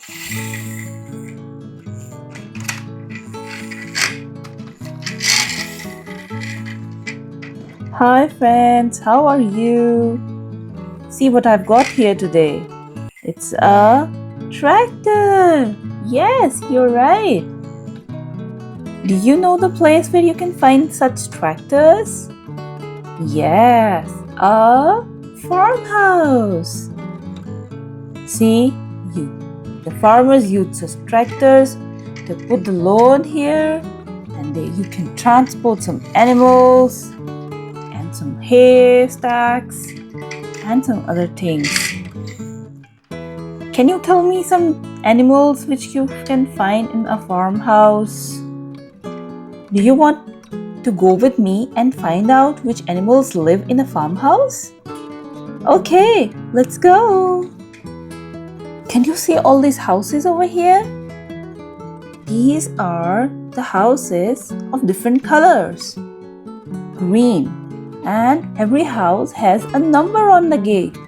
Hi friends, how are you? See what I've got here today. It's a tractor. Yes, you're right. Do you know the place where you can find such tractors? Yes, a farmhouse. See, the farmers use such tractors to put the load here, and you can transport some animals and some hay stacks and some other things. Can you tell me some animals which you can find in a farmhouse? Do you want to go with me and find out which animals live in a farmhouse? Okay, let's go. Can you see all these houses over here? These are the houses of different colors. Green. And every house has a number on the gate.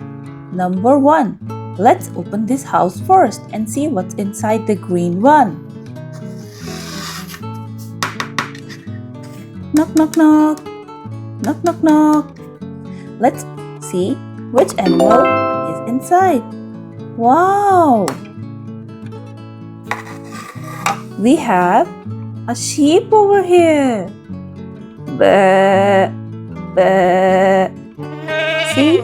Number 1. Let's open this house first and see what's inside the green one. Knock, knock, knock. Knock, knock, knock. Let's see which animal is inside. Wow! We have a sheep over here. Bah, bah. See?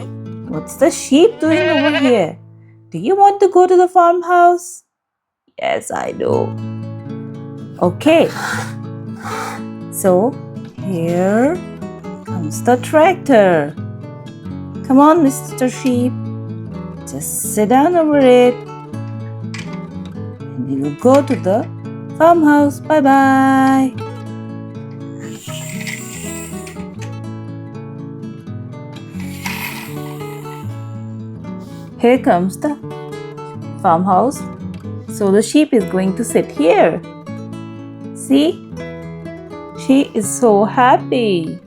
What's the sheep doing over here? Do you want to go to the farmhouse? Yes, I do. Okay. So, here comes the tractor. Come on, Mr. Sheep. Just sit down over it. And we will go to the farmhouse. Bye-bye. Here comes the farmhouse. So the sheep is going to sit here. See? She is so happy.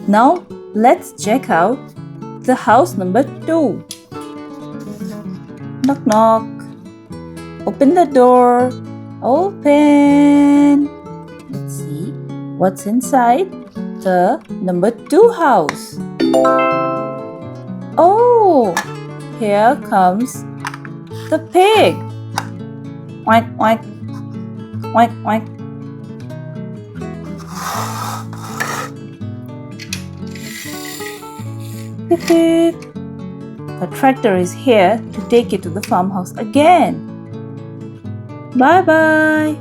Now let's check out the house number 2. Knock, knock. Open the door. Open. Let's see what's inside the number 2 house. Oh, here comes the pig. Oink, oink. Oink, oink. Beep, beep. The tractor is here to take you to the farmhouse again. Bye-bye.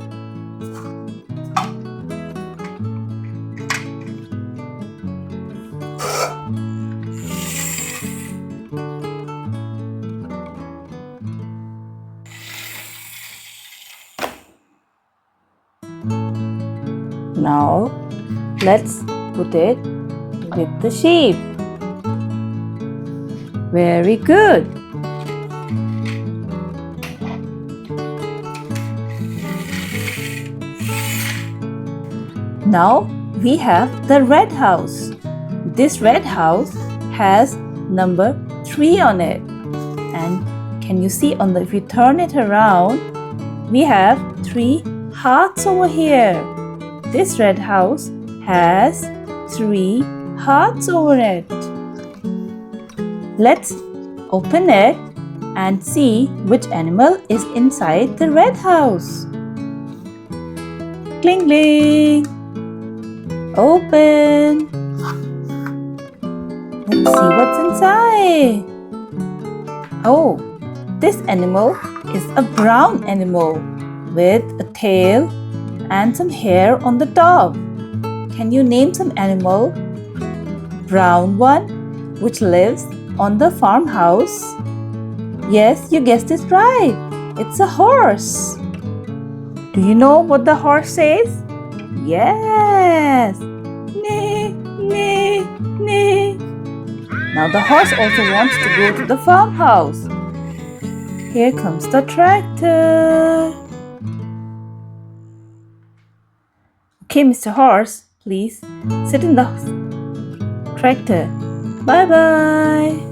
Now, let's put it with the sheep. Very good. Now we have the red house. This red house has number 3 on it. And can you see if you turn it around, we have 3 hearts over here. This red house has 3 hearts over it. Let's open it and see which animal is inside the red house. Cling, cling. Open. Let's see what's inside. Oh, this animal is a brown animal with a tail and some hair on the top. Can you name some animal? Brown one which lives on the farmhouse. Yes, you guessed it right. It's a horse. Do you know what the horse says? Yes. Neigh, neigh, neigh. Now the horse also wants to go to the farmhouse. Here comes the tractor. Okay, Mr. Horse, please sit in the tractor. Bye-bye.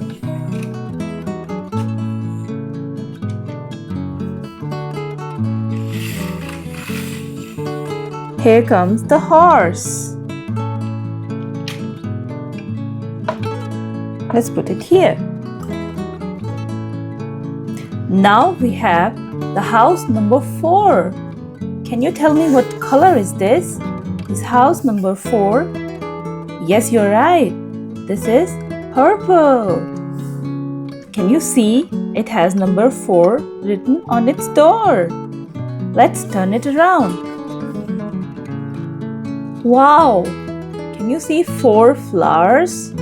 Here comes the horse. Let's put it here. Now we have the house number 4. Can you tell me what color is this? Is house number 4? Yes, you're right. This is purple. Can you see? It has number 4 written on its door. Let's turn it around. Wow! Can you see 4 flowers?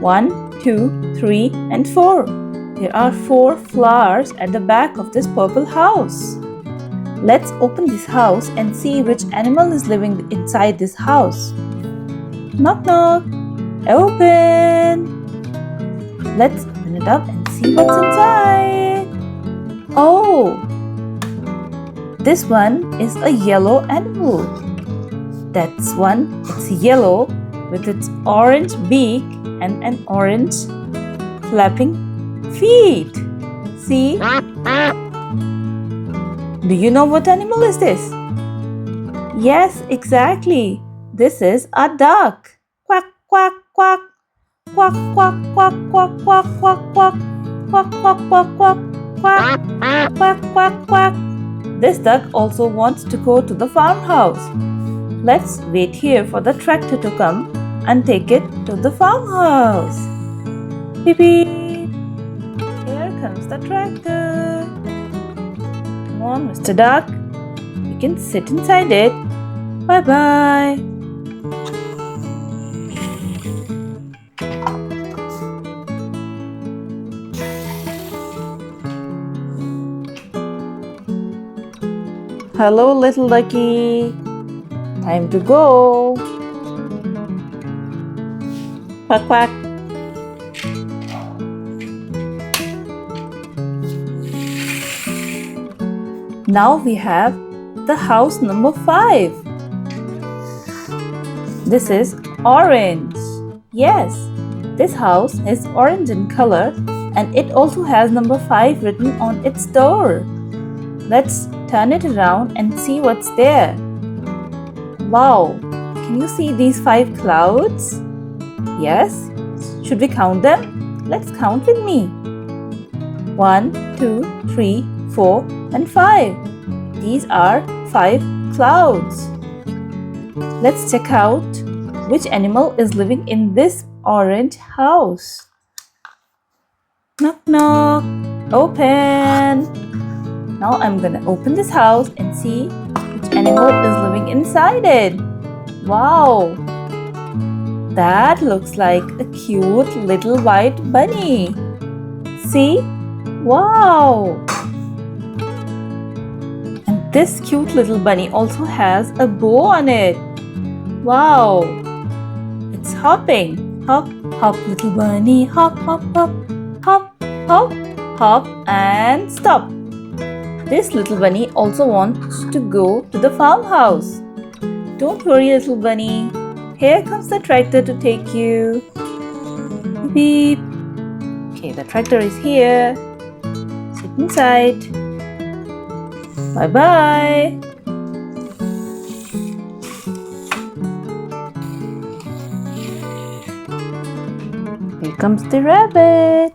1, 2, 3, and 4. There are 4 flowers at the back of this purple house. Let's open this house and see which animal is living inside this house. Knock knock. Open. Let's open it up and see what's inside. Oh! This one is a yellow animal. That's one. It's yellow with its orange beak and an orange flapping feet. See? Do you know what animal is this? Yes, exactly. This is a duck. Quack, quack, quack. Quack, quack, quack, quack, quack, quack, quack. Quack, quack, quack, quack. Quack, quack, quack, quack. This duck also wants to go to the farmhouse. Let's wait here for the tractor to come and take it to the farmhouse. Beep beep. Here comes the tractor. Come on, Mr. Duck. You can sit inside it. Bye-bye. Hello, little ducky. Time to go. Quack, quack. Now we have the house number 5. This is orange. Yes, this house is orange in color and it also has number 5 written on its door. Let's turn it around and see what's there. Wow, can you see these 5 clouds? Yes, should we count them? Let's count with me. 1, 2, 3, 4, and 5. These are 5 clouds. Let's check out which animal is living in this orange house. Knock knock. Open. Now I'm gonna open this house and see which animal is living inside it. Wow! That looks like a cute little white bunny. See? Wow! And this cute little bunny also has a bow on it. Wow! It's hopping. Hop, hop, little bunny. Hop, hop, hop. Hop, hop, hop, and stop. This little bunny also wants to go to the farmhouse. Don't worry, little bunny. Here comes the tractor to take you. Beep. Okay, the tractor is here. Sit inside. Bye-bye. Here comes the rabbit.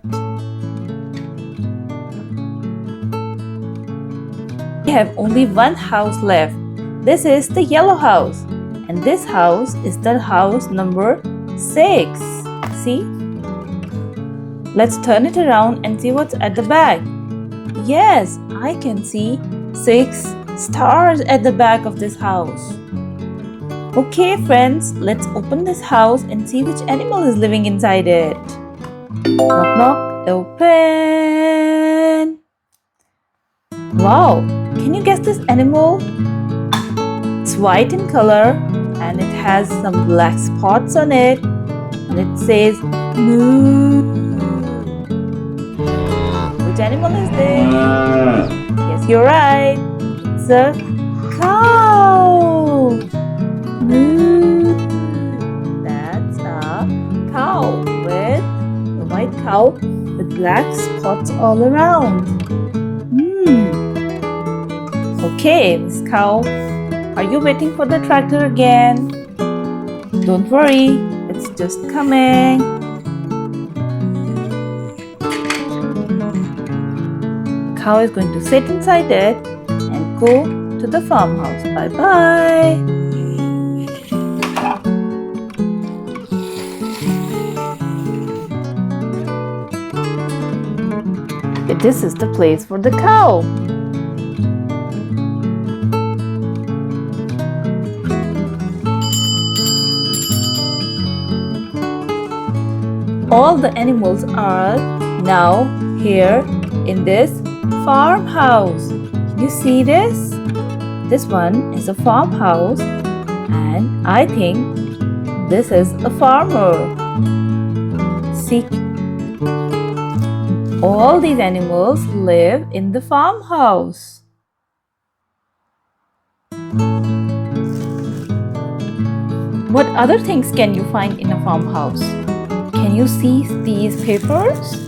We have only one house left. This is the yellow house. And this house is the house number 6. See? Let's turn it around and see what's at the back. Yes, I can see 6 stars at the back of this house. Okay, friends, let's open this house and see which animal is living inside it. Knock, knock, open. Wow, can you guess this animal? It's white in color and it has some black spots on it. And it says moo. Which animal is this? Yes, you're right. It's a cow. Moo. That's a cow with a white cow with black spots all around. Okay, Miss Cow, Are you waiting for the tractor again? Don't worry, it's just coming. The cow is going to sit inside it and go to the farmhouse. Bye-bye. This is the place for the cow. All the animals are now here in this farmhouse. Can you see this? This one is a farmhouse, and I think this is a farmer. See, all these animals live in the farmhouse. What other things can you find in a farmhouse? Can you see these papers?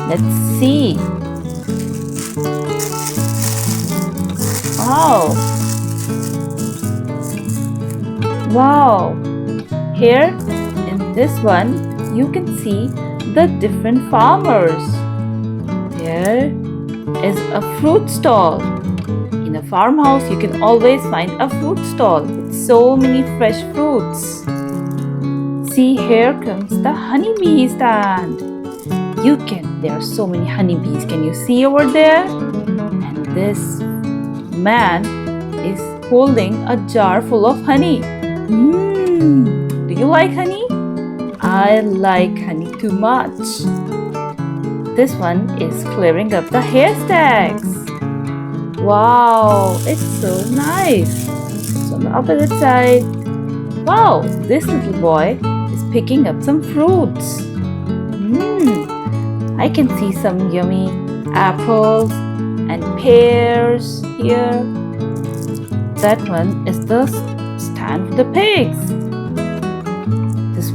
Let's see. Wow! Wow! Here in this one, you can see the different farmers. There is a fruit stall. In a farmhouse, you can always find a fruit stall with so many fresh fruits. See, here comes the honeybee stand. There are so many honeybees. Can you see over there? And this man is holding a jar full of honey. Do you like honey? I like honey too much. This one is clearing up the haystacks. Wow, it's so nice. It's on the opposite side. Wow, this little boy is picking up some fruits. I can see some yummy apples and pears here. That one is the stand for the pigs. This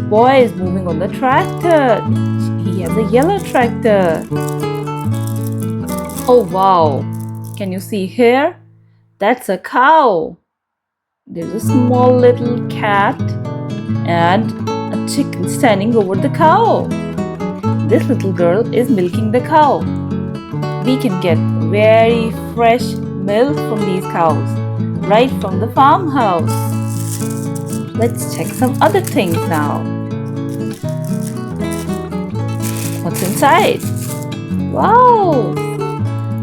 boy is moving on the tractor. He has a yellow tractor. Oh wow, can you see here? That's a cow. There's a small little cat and a chicken standing over the cow. This little girl is milking the cow. We can get very fresh milk from these cows right from the farmhouse. Let's check some other things now. What's inside? Wow!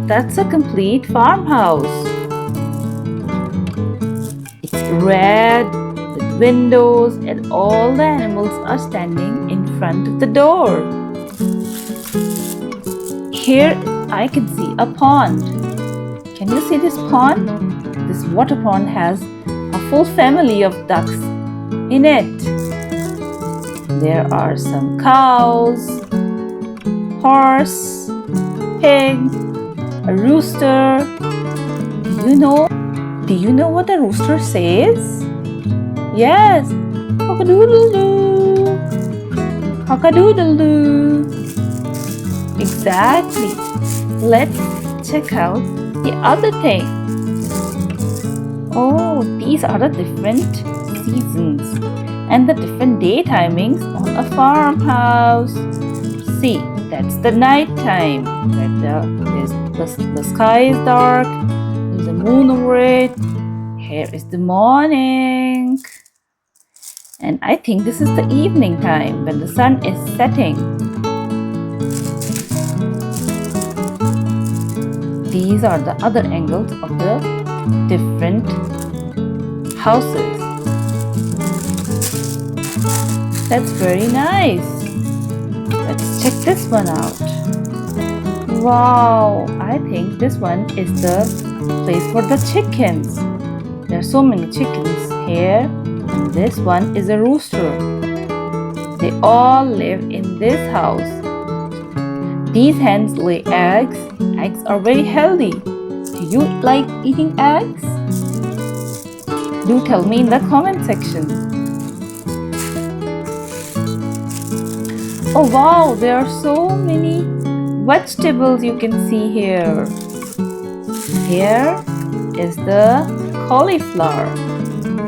That's a complete farmhouse. It's red with windows, and all the animals are standing in front of the door. Here I can see a pond. Can you see this pond? This water pond has a full family of ducks in it. There are some cows, horse, pig, a rooster. Do you know what a rooster says? Yes, cock-a-doodle-doo. Cock-a-doodle-doo. Exactly. Let's check out the other thing. Oh, these are the different seasons and the different day timings on a farmhouse. See, that's the night time. The sky is dark. There's a moon over it. Here is the morning. And I think this is the evening time when the sun is setting. These are the other angles of the different houses. That's very nice. Let's check this one out. Wow, I think this one is the place for the chickens. There are so many chickens here, and this one is a rooster. They all live in this house. These hens lay eggs. Eggs are very healthy. Do you like eating eggs? Do tell me in the comment section. Oh wow, there are so many vegetables you can see here. Here is the cauliflower.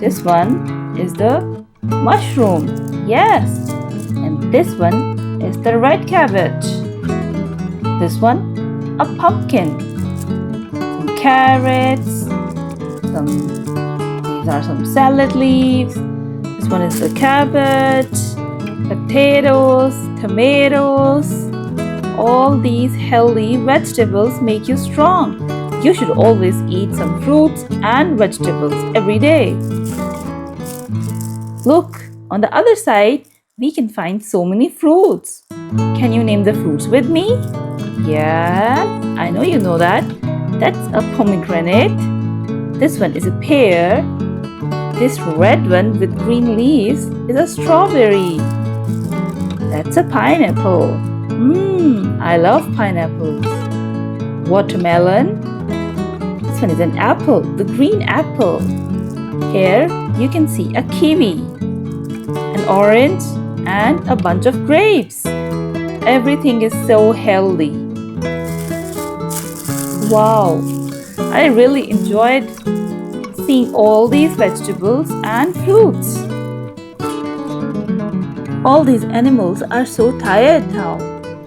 This one is the mushroom. Yes. And this one is the red cabbage. This one, a pumpkin. Some carrots. These are some salad leaves. This one is the cabbage, potatoes, tomatoes. All these healthy vegetables make you strong. You should always eat some fruits and vegetables every day. Look, on the other side, we can find so many fruits. Can you name the fruits with me? Yes, I know you know that. That's a pomegranate. This one is a pear. This red one with green leaves is a strawberry. That's a pineapple. I love pineapples. Watermelon. This one is an apple, the green apple. Here you can see a kiwi, an orange, and a bunch of grapes. Everything is so healthy. Wow, I really enjoyed seeing all these vegetables and fruits. All these animals are so tired now.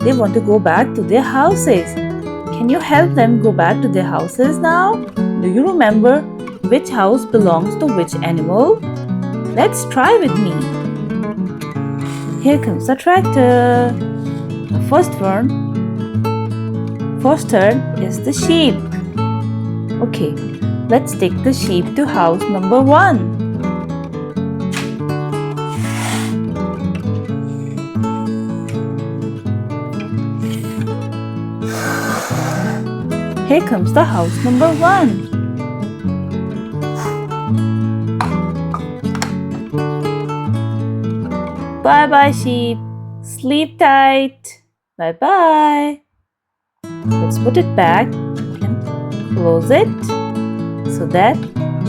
They want to go back to their houses. Can you help them go back to their houses now? Do you remember which house belongs to which animal? Let's try with me. Here comes the tractor. The first turn is the sheep. Okay, let's take the sheep to house number 1. Here comes the house number 1. Bye-bye, sheep. Sleep tight. Bye-bye. Let's put it back and close it so that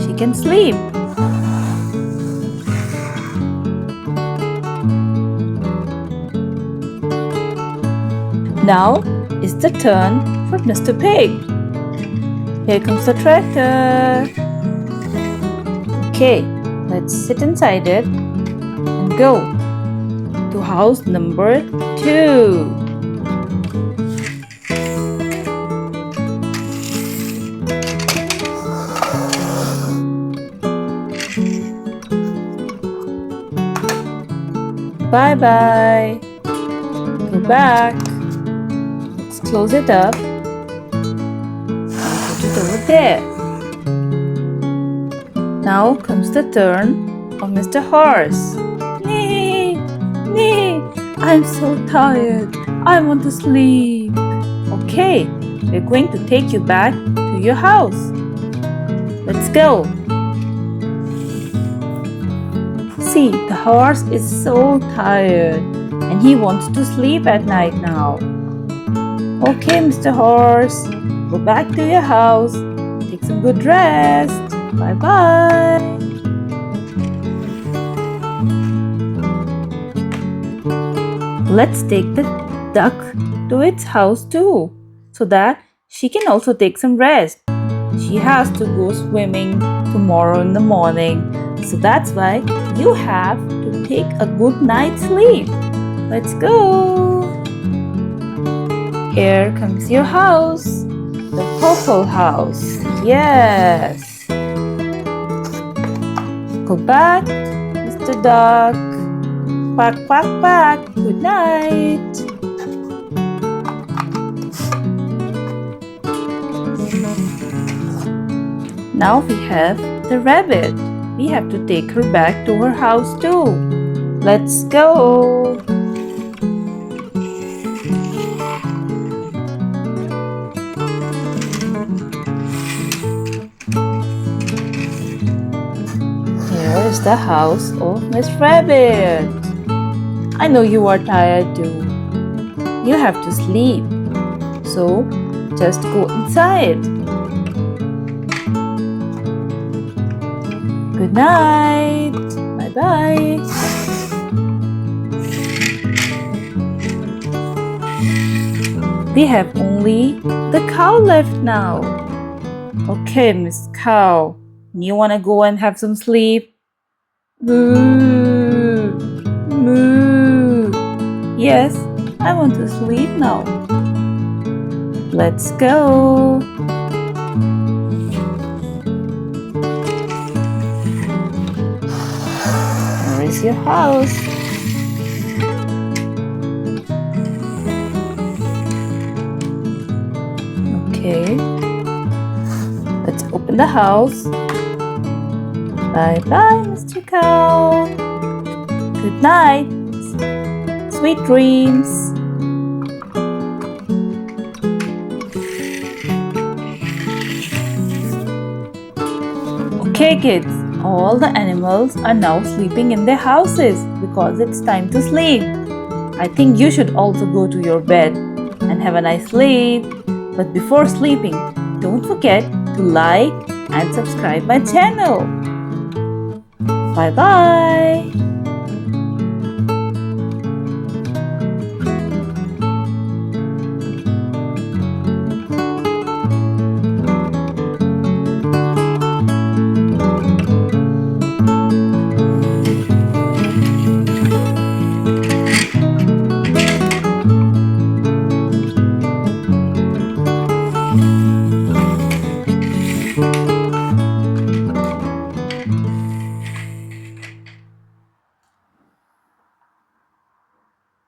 she can sleep. Now is the turn for Mr. Pig. Here comes the tractor. Okay, let's sit inside it and go to house number 2. Bye-bye. Go back. Let's close it up and put it over there. Now comes the turn of Mr. Horse. Nee, nee, I'm so tired. I want to sleep. Okay, we're going to take you back to your house. Let's go. See, the horse is so tired and he wants to sleep at night now. Okay, Mr. Horse, go back to your house. Take some good rest. Bye-bye. Let's take the duck to its house too, so that she can also take some rest. She has to go swimming tomorrow in the morning. So that's why you have to take a good night's sleep. Let's go. Here comes your house. The purple house. Yes. Go back, Mr. Duck. Quack, quack, quack. Good night. Now we have the rabbit. We have to take her back to her house too. Let's go. Here is the house of Miss Rabbit. I know you are tired too. You have to sleep. So just go inside. Good night. Bye-bye. We have only the cow left now. Okay, Miss Cow. You wanna go and have some sleep? Moo! Moo! Yes, I want to sleep now. Let's go. Where is your house? Okay. Let's open the house. Bye bye, Mr. Cow. Good night. Sweet dreams. Okay, kids. All the animals are now sleeping in their houses because it's time to sleep. I think you should also go to your bed and have a nice sleep. But before sleeping, don't forget to like and subscribe my channel. Bye bye.